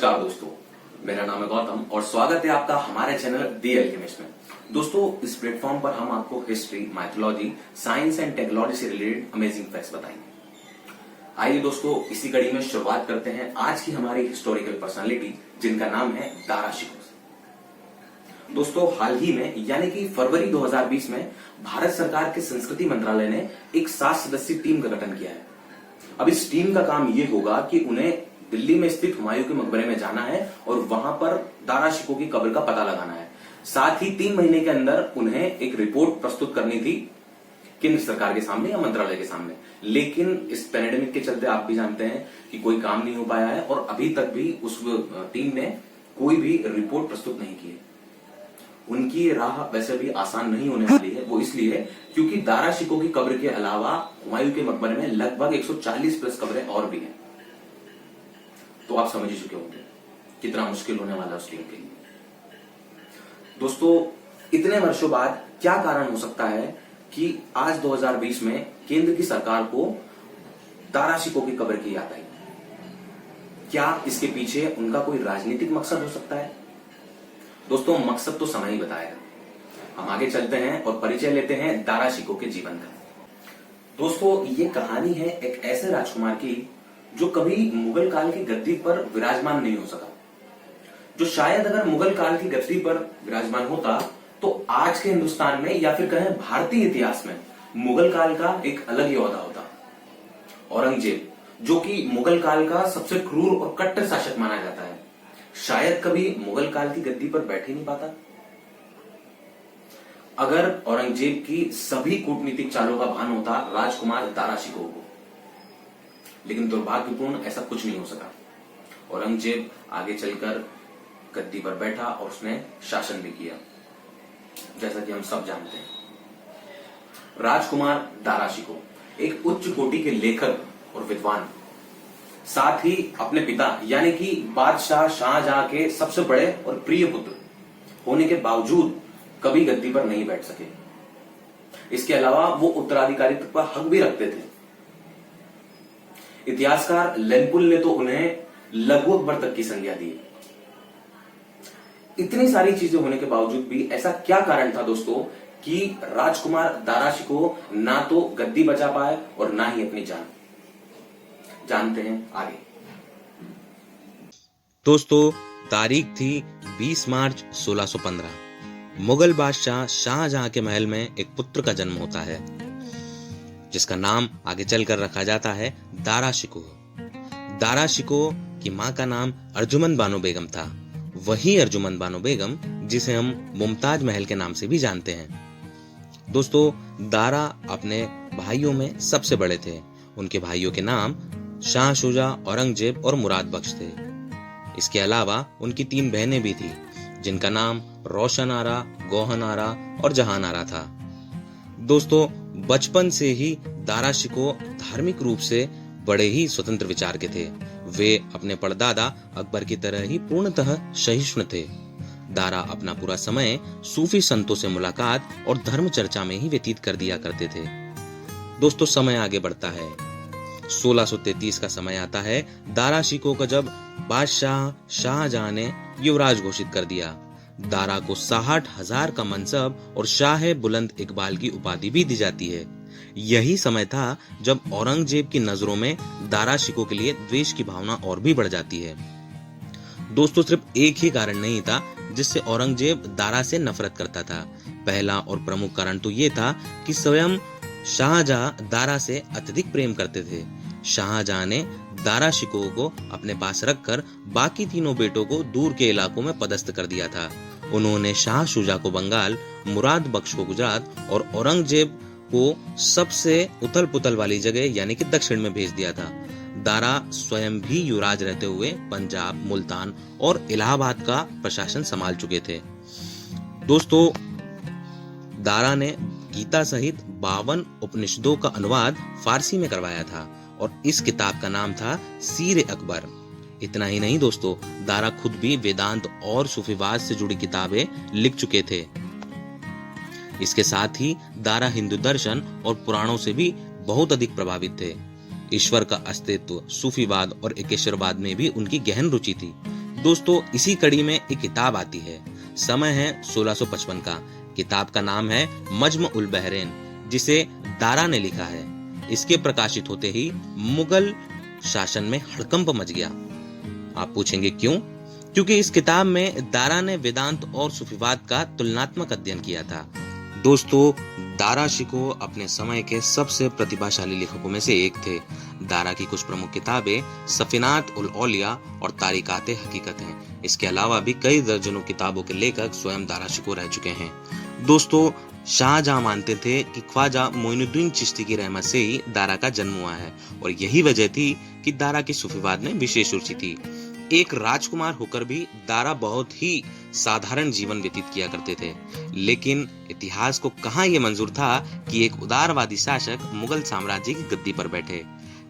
नमस्कार दोस्तों, मेरा नाम है गौतम और स्वागत है आपका हमारे चैनल दी अल्केमिस्ट में। दोस्तों, इस प्लेटफॉर्म पर हम आपको history, mythology, science and technology से रिलेटेड अमेजिंग फैक्ट्स बताएंगे। आइए दोस्तों, इसी कड़ी में शुरुआत करते हैं आज की हमारी हिस्टोरिकल पर्सनालिटी जिनका नाम है दारा शिकोह। दोस्तों, हाल ही में यानी कि फरवरी 2020 में भारत सरकार के संस्कृति मंत्रालय ने एक 7 सदस्यीय टीम का गठन किया है। अब इस टीम का काम यह होगा कि उन्हें दिल्ली में स्थित हुमायूं के मकबरे में जाना है और वहां पर दारा शिकोह की कब्र का पता लगाना है। साथ ही 3 महीने के अंदर उन्हें एक रिपोर्ट प्रस्तुत करनी थी केंद्र सरकार के सामने या मंत्रालय के सामने। लेकिन इस पैंडेमिक के चलते आप भी जानते हैं कि कोई काम नहीं हो पाया है और अभी तक भी उस टीम ने कोई भी रिपोर्ट प्रस्तुत नहीं की है। उनकी राह वैसे भी आसान नहीं होने वाली है। वो इसलिए क्योंकि दारा शिकोह की कब्र के अलावा हुमायूं के मकबरे में लगभग 140 प्लस कब्रें और भी हैं। तो आप समझ ही चुके होंगे कितना मुश्किल होने वाला है उस टीम के लिए। दोस्तों, इतने वर्षों बाद क्या कारण हो सकता है कि आज 2020 में केंद्र की सरकार को दारा शिकोह की कब्र की याद आई? क्या इसके पीछे उनका कोई राजनीतिक मकसद हो सकता है? दोस्तों, मकसद तो समय ही बताएगा। हम आगे चलते हैं और परिचय लेते हैं दारा शिकोह के जीवन का। दोस्तों, ये कहानी है एक ऐसे राजकुमार की जो कभी मुगल काल की गद्दी पर विराजमान नहीं हो सका, जो शायद अगर मुगल काल की गद्दी पर विराजमान होता तो आज के हिंदुस्तान में या फिर कहें भारतीय इतिहास में मुगल काल का एक अलग ही ओहदा होता। औरंगजेब, जो कि मुगल काल का सबसे क्रूर और कट्टर शासक माना जाता है, शायद कभी मुगल काल की गद्दी पर बैठ ही नहीं पाता। अगर औरंगजेब की सभी कूटनीतिक चालों का भान होता राजकुमार दारा शिकोह को, लेकिन दुर्भाग्यपूर्ण ऐसा कुछ नहीं हो सका। औरंगजेब आगे चलकर गद्दी पर बैठा और उसने शासन भी किया, जैसा कि हम सब जानते हैं। राजकुमार दारा शिकोह एक उच्च कोटि के लेखक और विद्वान, साथ ही अपने पिता यानी कि बादशाह शाहजहां के सबसे बड़े और प्रिय पुत्र होने के बावजूद कभी गद्दी पर नहीं बैठ सके। इसके अलावा वो उत्तराधिकारित्व पर हक भी रखते थे। इतिहासकार लेनपुल ने तो उन्हें लघु अकबर तक की संज्ञा दी। इतनी सारी चीजें होने के बावजूद भी ऐसा क्या कारण था दोस्तों कि राजकुमार दारा शिकोह ना तो गद्दी बचा पाए और ना ही अपनी जान? जानते हैं आगे। दोस्तों, तारीख थी 20 मार्च 1615। मुगल बादशाह शाहजहां के महल में एक पुत्र का जन्म होता है जिसका नाम आगे चलकर रखा जाता है दारा शिकोह। दारा शिकोह की मां का नाम अर्जुमंद बानो बेगम था, वही अर्जुमंद बानो बेगम जिसे हम मुमताज महल के नाम से भी जानते हैं। दोस्तों, दारा अपने भाइयों में सबसे बड़े थे। उनके भाइयों के नाम शाह शुजा, औरंगजेब और मुराद बख्श थे। इसके अलावा उनकी 3 बहनें भी थी जिनका नाम रोशन आरा, गोहन आरा और जहान आरा था। दोस्तों, बचपन से ही दारा शिकोह धार्मिक रूप से बड़े ही स्वतंत्र विचार के थे। वे अपने परदादा अकबर की तरह ही पूर्णतः सहिष्णु थे। दारा अपना पूरा समय सूफी संतों से मुलाकात और धर्म चर्चा में ही व्यतीत कर दिया करते थे। दोस्तों, समय आगे बढ़ता है। 1633 का समय आता है। दारा शिकोह को जब बादशाह शाहजहां ने युवराज घोषित कर दिया। दारा को 60,000 का मनसब और शाह बुलंद इकबाल की उपाधि भी दी जाती है। यही समय था जब औरंगजेब की नजरों में दारा शिकोह के लिए द्वेष की भावना और भी बढ़ जाती है। दोस्तों, सिर्फ एक ही कारण नहीं था जिससे औरंगजेब दारा से नफरत करता था। पहला और प्रमुख कारण तो ये था कि स्वयं शाहजहां दारा से अत्यधिक प्रेम करते थे। शाहजहां ने दारा शिकोह को अपने पास रखकर बाकी तीनों बेटों को दूर के इलाकों में पदस्थ कर दिया था। उन्होंने शाह शुजा को बंगाल, मुराद बख्श को गुजरात और औरंगजेब को सबसे उथल पुथल वाली जगह यानी कि दक्षिण में भेज दिया था। दारा स्वयं भी युवराज रहते हुए पंजाब, मुल्तान और इलाहाबाद का प्रशासन संभाल चुके थे। दोस्तों, दारा ने गीता सहित 52 उपनिषदों का अनुवाद फारसी में करवाया था और इस किताब का नाम था सीर अकबर। इतना ही नहीं दोस्तों, दारा खुद भी वेदांत और सूफीवाद से जुड़ी किताबें लिख चुके थे। इसके साथ ही दारा हिंदू दर्शन और पुराणों से भी बहुत अधिक प्रभावित थे। ईश्वर का अस्तित्व, सूफीवाद और एकेश्वरवाद में भी उनकी गहन रुचि थी। दोस्तों इसी कड़ी में एक किताब आती है, समय है 1655 का। किताब का नाम है मज्म उल बहरैन, जिसे दारा ने लिखा है। इसके प्रकाशित होते ही मुगल शासन में हड़कंप मच गया। आप पूछेंगे क्यों? क्योंकि इस किताब में दारा ने वेदांत और सूफीवाद का तुलनात्मक अध्ययन किया था। दोस्तों दारा शिको अपने समय के सबसे प्रतिभाशाली लेखकों में से एक थे। दारा की कुछ प्रमुख किताबें सफीनात उल औलिया और तारीकाते हकीकत हैं। इसके अलावा भी कई दर्जनों किताबों के लेखक स्वयं दारा शिको रह चुके हैं। दोस्तों शाहजहां मानते थे कि ख्वाजा मोइनुद्दीन चिश्ती की रहमत से ही दारा का जन्म हुआ है और यही वजह थी कि दारा की सूफीवाद में विशेष रुचि थी। एक राजकुमार होकर भी दारा बहुत ही साधारण जीवन व्यतीत किया करते थे, लेकिन इतिहास को कहां यह मंजूर था कि एक उदारवादी शासक मुगल साम्राज्य की गद्दी पर बैठे।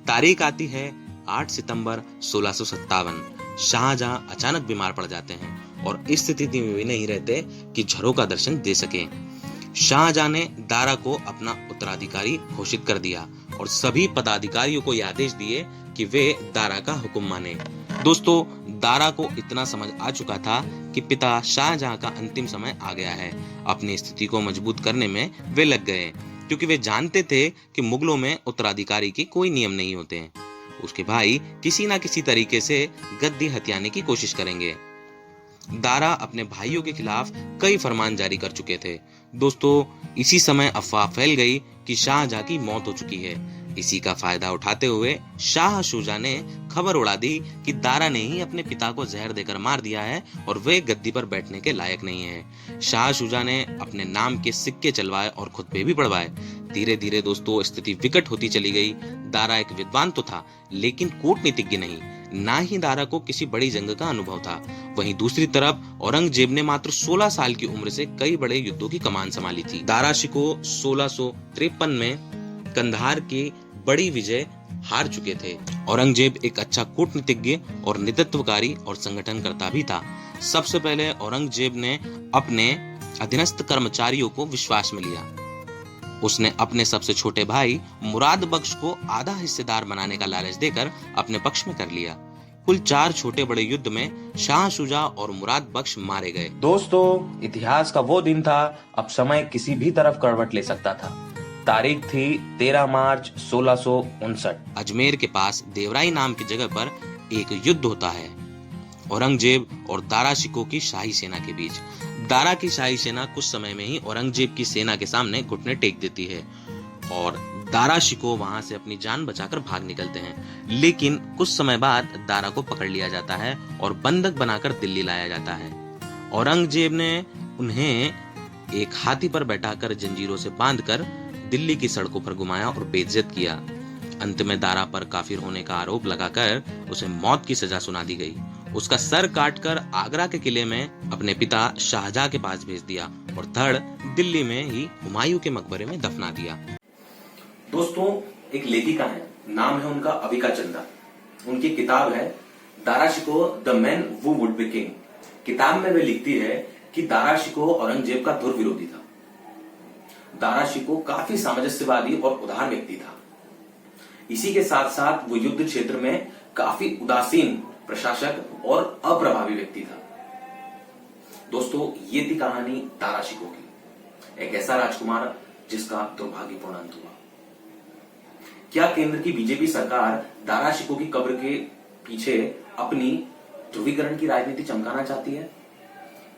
तारीख आती है 8 सितंबर 1657। शाहजहां अचानक बीमार पड़ जाते हैं और इस स्थिति में भी नहीं रहते कि झरों का दर्शन दे सके। शाहजहां ने दारा को अपना उत्तराधिकारी घोषित कर दिया और सभी पदाधिकारियों को यह आदेश दिए कि वे दारा का हुक्म माने। दोस्तों दारा को इतना समझ आ चुका था कि पिता शाहजहां का अंतिम समय आ गया है। अपनी स्थिति को मजबूत करने में वे लग गए, क्योंकि वे जानते थे कि मुगलों में उत्तराधिकारी के कोई नियम नहीं होते हैं। उसके भाई किसी ना किसी तरीके से गद्दी हथियाने की कोशिश करेंगे। दारा अपने भाइयों के खिलाफ कई फरमान जारी कर चुके थे। दोस्तों इसी समय अफवाह फैल गई कि शाहजहां की मौत हो चुकी है। इसी का फायदा उठाते हुए शाह शुजा ने खबर उड़ा दी कि दारा ने ही अपने पिता को जहर देकर मार दिया है और वे गद्दी पर बैठने के लायक नहीं है। शाह शुजा ने अपने नाम के सिक्के चलवाए और खुतबे भी पढ़वाए। धीरे धीरे दोस्तों स्थिति विकट होती चली गई। दारा एक विद्वान तो था, लेकिन कूटनीतिज्ञ नहीं। ना ही दारा को किसी बड़ी जंग का अनुभव था। वहीं दूसरी तरफ औरंगजेब ने मात्र 16 साल की उम्र से कई बड़े युद्धों की कमान संभाली थी। दारा शिको 1653 में कंधार की बड़ी विजय हार चुके थे। औरंगजेब एक अच्छा कूटनीतिज्ञ और नेतृत्वकारी और संगठनकर्ता भी था। सबसे पहले औरंगजेब ने अपने अधीनस्थ कर्मचारियों को विश्वास में लिया। उसने अपने सबसे छोटे भाई मुराद बख्श को आधा हिस्सेदार बनाने का लालच देकर अपने पक्ष में कर लिया। कुल 4 छोटे बड़े युद्ध में शाह शुजा और मुराद बख्श मारे गए। दोस्तों इतिहास का वो दिन था, अब समय किसी भी तरफ करवट ले सकता था। तारीख थी 13 मार्च 1659। अजमेर के पास देवराई नाम की जगह पर एक युद्ध होता है औरंगजेब और दारा शिको की शाही सेना के बीच। दारा की शाही सेना कुछ समय में ही औरंगजेब की सेना के सामने घुटने टेक देती है और दारा शिको वहां से अपनी जान बचाकर भाग निकलते हैं। लेकिन कुछ समय बाद दारा को पकड़ लिया जाता है और बंधक बनाकर दिल्ली लाया जाता है। औरंगजेब ने उन्हें एक हाथी पर बैठाकर जंजीरों से बांधकर दिल्ली की सड़कों पर घुमाया और बेइज्जत किया। अंत में दारा पर काफिर होने का आरोप लगाकर उसे मौत की सजा सुना दी गई। उसका सर काटकर आगरा के किले में अपने पिता शाहजहां के पास भेज दिया और धड़ दिल्ली में ही हुमायूं के मकबरे में दफना दिया। दोस्तों एक लेखिका है, नाम है उनका अविका चंदा। उनकी किताब है Dara Shikoh the man who would be king. किताब में वे लिखती है कि दारा शिको औरंगजेब का धुर विरोधी था। दारा शिको काफी सामंजस्यवादी और उदार व्यक्ति था। इसी के साथ साथ वो युद्ध क्षेत्र में काफी उदासीन प्रशासक और अप्रभावी व्यक्ति था। दोस्तों ये थी कहानी दारा शिको की, एक ऐसा राजकुमार जिसका दुर्भाग्यपूर्ण अंत हुआ। क्या केंद्र की बीजेपी सरकार दारा शिको की कब्र के पीछे अपनी ध्रुवीकरण की राजनीति चमकाना चाहती है?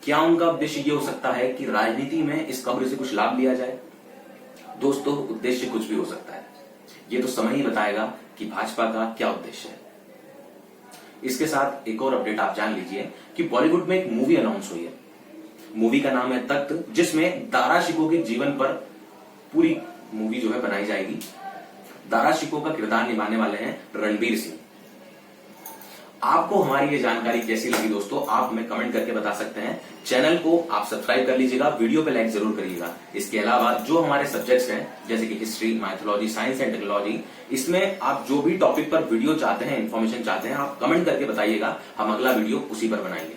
क्या उनका उद्देश्य ये हो सकता है कि राजनीति में इस कब्र से कुछ लाभ लिया जाए? दोस्तों उद्देश्य कुछ भी हो सकता है, ये तो समय ही बताएगा कि भाजपा का क्या उद्देश्य है। इसके साथ एक और अपडेट आप जान लीजिए कि बॉलीवुड में एक मूवी अनाउंस हुई है। मूवी का नाम है तख्त, जिसमें दारा शिको के जीवन पर पूरी मूवी जो है बनाई जाएगी। दारा शिको का किरदार निभाने वाले हैं रणबीर सिंह। आपको हमारी ये जानकारी कैसी लगी दोस्तों, आप हमें कमेंट करके बता सकते हैं। चैनल को आप सब्सक्राइब कर लीजिएगा, वीडियो पे लाइक जरूर करिएगा। इसके अलावा जो हमारे सब्जेक्ट्स हैं जैसे कि history, mythology, science and technology, इसमें आप जो भी टॉपिक पर वीडियो चाहते हैं, इन्फॉर्मेशन चाहते हैं, आप कमेंट करके बताइएगा। हम अगला वीडियो उसी पर बनाएंगे।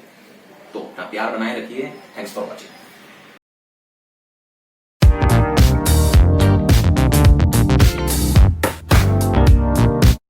तो अपना प्यार बनाए रखिए। Thanks for watching.